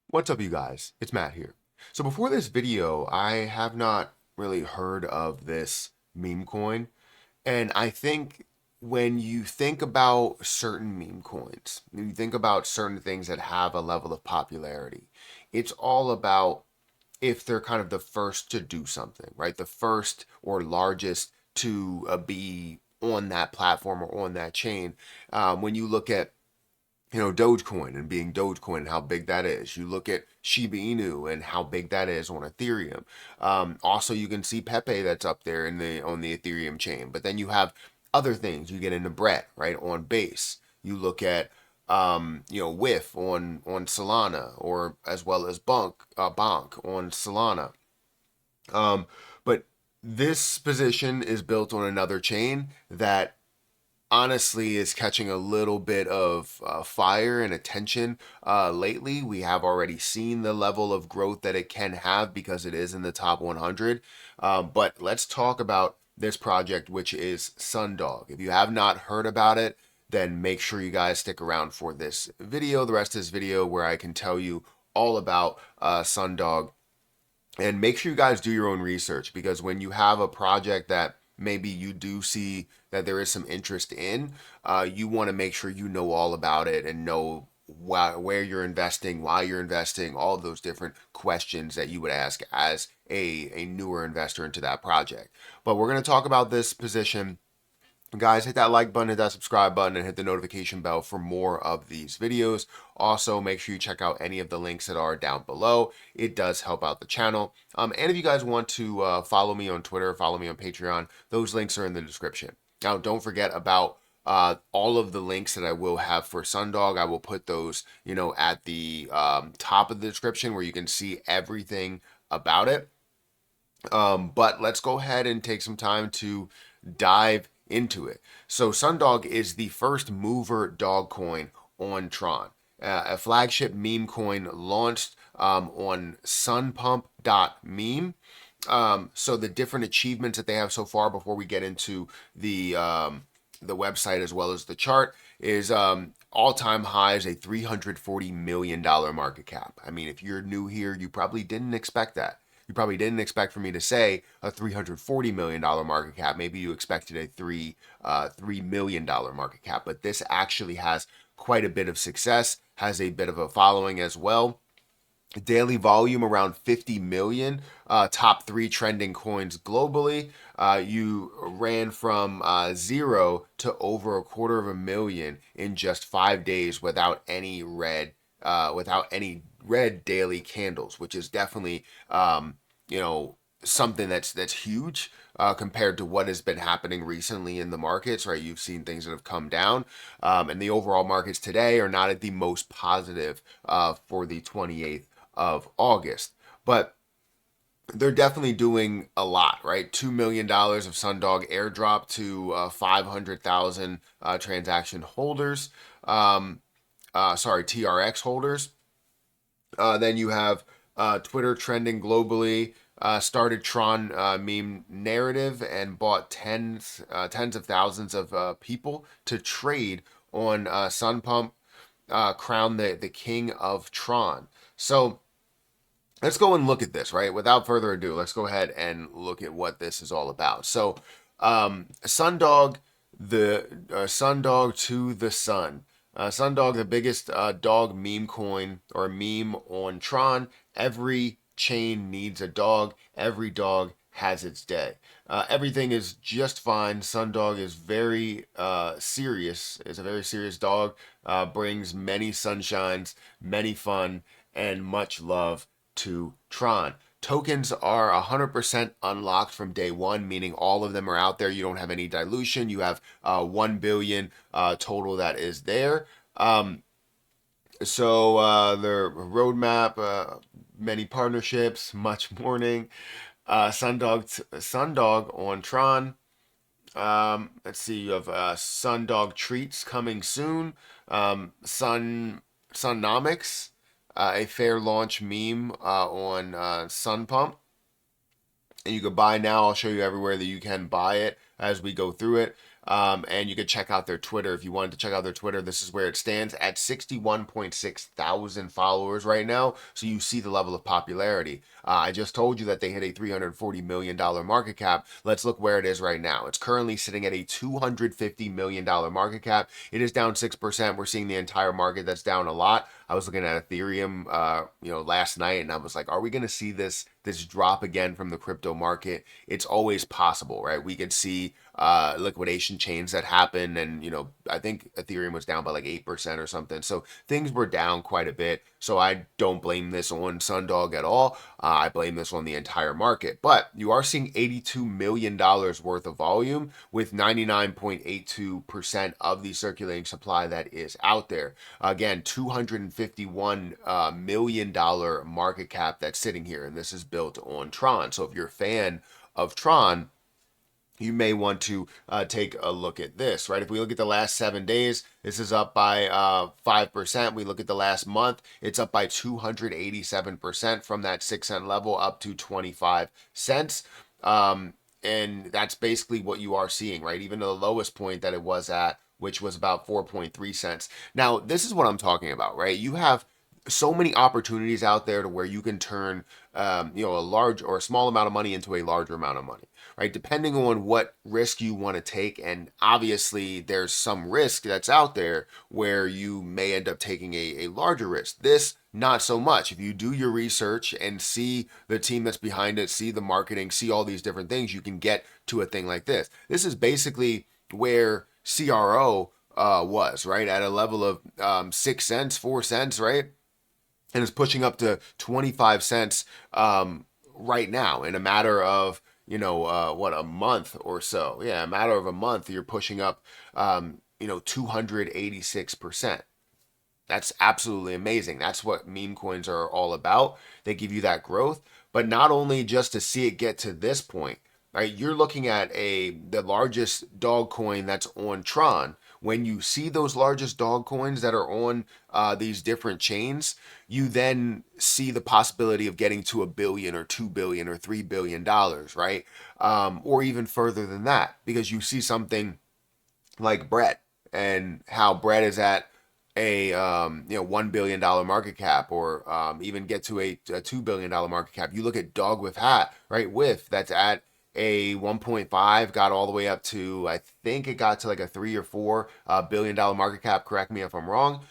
What's up, you guys? It's Matt here. So before this video, I have not really heard of this meme coin, and I think when you think about certain meme coins, when you think about certain things that have a level of popularity, it's all about if they're kind of the first to do something, right? The first or largest to be on that platform or on that chain. When you look at Dogecoin and being Dogecoin and how big that is. You look at Shiba Inu and how big that is on Ethereum. Also, you can see Pepe that's up there in the on the Ethereum chain. But then you have other things. You get into Brett, right, on Base. You look at WIF on Solana, or as well as Bonk on Solana. But this position is built on another chain that honestly is catching a little bit of fire and attention lately. We have already seen the level of growth that it can have because it is in the top 100. But let's talk about this project, which is Sundog. If you have not heard about it, then make sure you guys stick around for this video, the rest of this video, where I can tell you all about Sundog. And make sure you guys do your own research, because when you have a project that maybe you do see that there is some interest in, you want to make sure you know all about it and know where you're investing, why you're investing, all of those different questions that you would ask as a newer investor into that project. But we're going to talk about this position. Guys, hit that like button, hit that subscribe button, and hit the notification bell for more of these videos. Also, make sure you check out any of the links that are down below. It does help out the channel. And if you guys want to follow me on Twitter, follow me on Patreon, those links are in the description. Now, don't forget about all of the links that I will have for Sundog. I will put those, at the top of the description where you can see everything about it. But let's go ahead and take some time to dive into it. So Sundog is the first mover dog coin on Tron, a flagship meme coin launched on sunpump.meme. So the different achievements that they have so far before we get into the website as well as the chart is all-time high is a $340 million market cap. I mean, if you're new here, you probably didn't expect that. You probably didn't expect for me to say a $340 million market cap. Maybe you expected a $3 million market cap, but this actually has quite a bit of success, has a bit of a following as well. Daily volume around 50 million. Top three trending coins globally. You ran from zero to over 250,000 in just 5 days without any red daily candles, which is definitely something that's huge compared to what has been happening recently in the markets. Right, you've seen things that have come down, and the overall markets today are not at the most positive for the 28th of August, but they're definitely doing a lot, right? $2 million of Sundog airdrop to 500,000 transaction holders. TRX holders. Then you have Twitter trending globally. Started Tron meme narrative and bought tens of thousands of people to trade on Sunpump. Crowned the king of Tron. So let's go and look at this, right? Without further ado, let's go ahead and look at what this is all about. So, Sundog, the Sundog to the sun. Sundog, the biggest dog meme coin or meme on Tron. Every chain needs a dog. Every dog has its day. Everything is just fine. Sundog is very serious. Is a very serious dog. Brings many sunshines, many fun, and much love to Tron. Tokens are 100% unlocked from day one, meaning all of them are out there. You don't have any dilution. You have 1 billion total that is there. The roadmap, many partnerships, much mourning. Sundog on Tron. Let's see, you have Sundog treats coming soon. Sunnomics, a fair launch meme on Sunpump. And you can buy now. I'll show you everywhere that you can buy it as we go through it. And you could check out their Twitter if you wanted to check out their Twitter. This is where it stands at 61.6 thousand followers right now. So you see the level of popularity. I just told you that they hit a $340 million market cap. Let's look where it is right now. It's currently sitting at a $250 million market cap. It is down 6%. We're seeing the entire market that's down a lot. I was looking at Ethereum, last night, and I was like, are we going to see this drop again from the crypto market? It's always possible, right? We could see liquidation chains that happen, and I think Ethereum was down by like 8% or something. So things were down quite a bit. So I don't blame this on Sundog at all. I blame this on the entire market. But you are seeing $82 million worth of volume with 99.82% of the circulating supply that is out there. Again, $251 million market cap that's sitting here, and this is built on Tron. So if you're a fan of Tron, you may want to take a look at this, right? If we look at the last 7 days, this is up by 5%. We look at the last month, it's up by 287% from that 6 cent level up to 25 cents. And that's basically what you are seeing, right? Even the lowest point that it was at, which was about 4.3 cents. Now, this is what I'm talking about, right? You have so many opportunities out there to where you can turn, a large or a small amount of money into a larger amount of money, right? Depending on what risk you want to take. And obviously there's some risk that's out there where you may end up taking a larger risk. This, not so much. If you do your research and see the team that's behind it, see the marketing, see all these different things, you can get to a thing like this. This is basically where CRO was, right? At a level of 6 cents, 4 cents, right? And it's pushing up to 25 cents right now in a matter of, a month or so. Yeah, a matter of a month, you're pushing up, 286%. That's absolutely amazing. That's what meme coins are all about. They give you that growth, but not only just to see it get to this point, right? You're looking at the largest dog coin that's on Tron. When you see those largest dog coins that are on these different chains, you then see the possibility of getting to $1 billion or $2 billion or $3 billion, right? Or even further than that, because you see something like Brett and how Brett is at a $1 billion market cap, or even get to a $2 billion market cap. You look at Dog with Hat, right? That's at a 1.5, got all the way up to, I think it got to like a $3 or $4 billion market cap. Correct me if I'm wrong.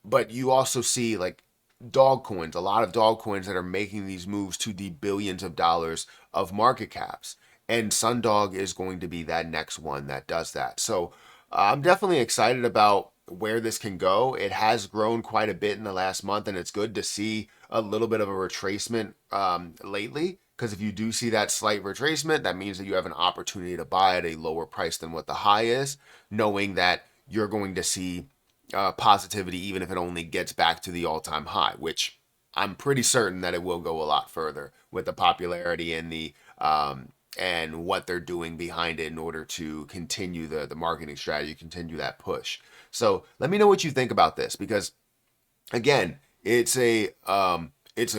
But you also see like dog coins, a lot of dog coins that are making these moves to the billions of dollars of market caps. And Sundog is going to be that next one that does that. So I'm definitely excited about where this can go. It has grown quite a bit in the last month, and it's good to see a little bit of a retracement lately. Because if you do see that slight retracement, that means that you have an opportunity to buy at a lower price than what the high is, knowing that you're going to see positivity even if it only gets back to the all-time high, which I'm pretty certain that it will go a lot further with the popularity and the and what they're doing behind it in order to continue the marketing strategy, continue that push. So let me know what you think about this, because again, it's a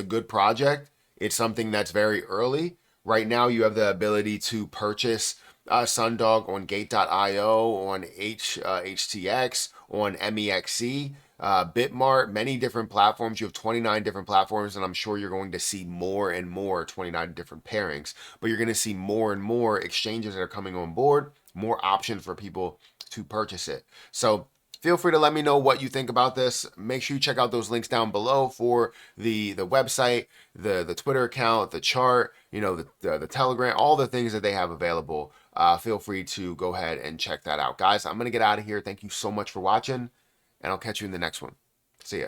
good project. It's something that's very early. Right now, you have the ability to purchase Sundog on Gate.io, on HTX, on MEXC, Bitmart, many different platforms. You have 29 different platforms, and I'm sure you're going to see more and more 29 different pairings. But you're going to see more and more exchanges that are coming on board, more options for people to purchase it. So feel free to let me know what you think about this. Make sure you check out those links down below for the website, the Twitter account, the chart, the Telegram, all the things that they have available. Feel free to go ahead and check that out. Guys, I'm going to get out of here. Thank you so much for watching, and I'll catch you in the next one. See ya.